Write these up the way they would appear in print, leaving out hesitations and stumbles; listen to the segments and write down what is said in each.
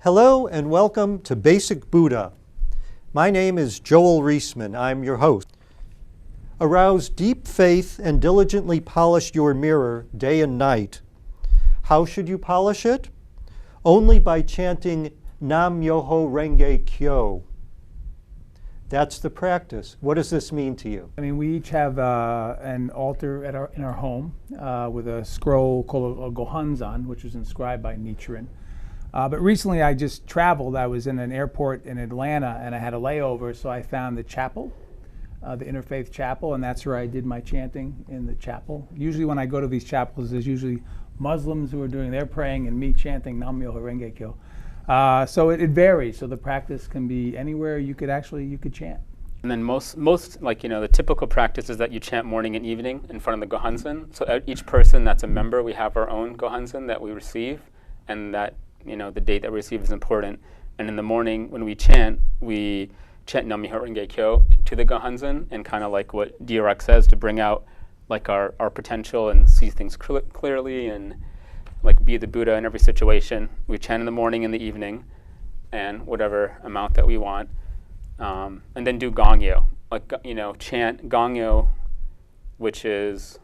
Hello and welcome to Basic Buddha. My name is Joel Reisman. I'm your host. Arouse deep faith and diligently polish your mirror day and night. How should you polish it? Only by chanting Nam Myoho Renge Kyo. That's the practice. What does this mean to you? I mean, we each have an altar in our home with a scroll called a Gohanzan, which was inscribed by Nichiren. But recently I just traveled. I was in an airport in Atlanta and I had a layover, so I found the chapel, the Interfaith Chapel, and that's where I did my chanting in the chapel. Usually when I go to these chapels, there's usually Muslims who are doing their praying and me chanting Nam Myoho Renge Kyo. So it varies. So the practice can be anywhere you could chant. And then most like, the typical practice is that you chant morning and evening in front of the Gohanzan. So each person that's a member, we have our own Gohanzan that we receive, and that, the date that we receive is important. And in the morning when we chant Nam Myoho Renge Kyo to the Gohanzan, and kind of like what DRX says, to bring out like our potential and see things clearly and like be the Buddha in every situation. We chant in the morning and the evening, and whatever amount that we want, and then do Gongyo. Like chant Gongyo, which is,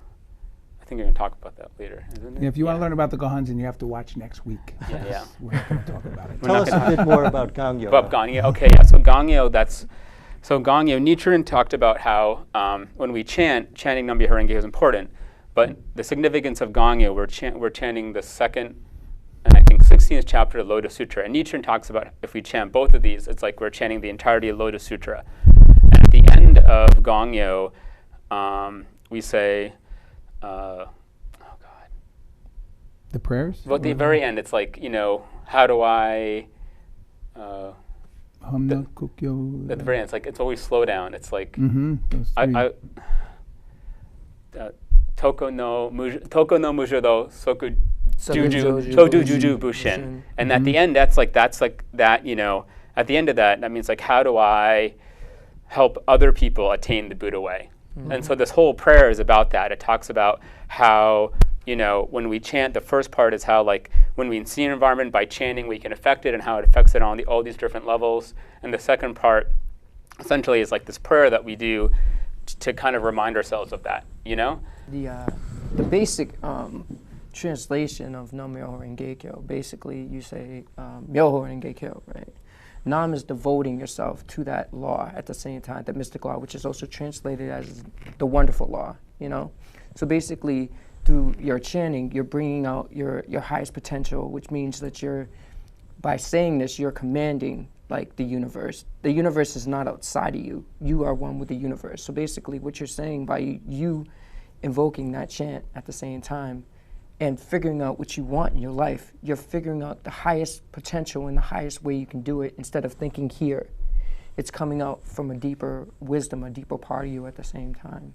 I think you're going to talk about that later, isn't it? Yeah, if you want to learn about the Gohanzan, you have to watch next week. Yeah. We're not going to talk about it. Tell us a bit more about Gongyo. About Gongyo, okay, yeah. So Gongyo, Gongyo, Nichiren talked about how when we chanting Nam Myoho Renge Kyo is important, but the significance of Gongyo, we're chanting the second and I think 16th chapter of Lotus Sutra. And Nichiren talks about if we chant both of these, it's like we're chanting the entirety of Lotus Sutra. And at the end of Gongyo, we say, The prayers? Well, at the very end, it's like, how do I... At the very end, it's always slow down. It's like, Toko no mujo soku todu juju bushin. And at the end, that's like that, at the end of that, that means like, how do I help other people attain the Buddha way? And so this whole prayer is about that. It talks about how, when we chant, the first part is how, like, when we see an environment by chanting, we can affect it and how it affects it on all these different levels. And the second part, essentially, is like this prayer that we do to kind of remind ourselves of that, The basic translation of Nam Myoho Renge Kyo, basically you say Myoho Renge Kyo, right? Nam is devoting yourself to that law at the same time, the mystic law, which is also translated as the wonderful law, So basically, through your chanting, you're bringing out your highest potential, which means that by saying this, you're commanding like the universe. The universe is not outside of you. You are one with the universe. So basically what you're saying by you invoking that chant at the same time and figuring out what you want in your life, you're figuring out the highest potential and the highest way you can do it instead of thinking here. It's coming out from a deeper wisdom, a deeper part of you at the same time.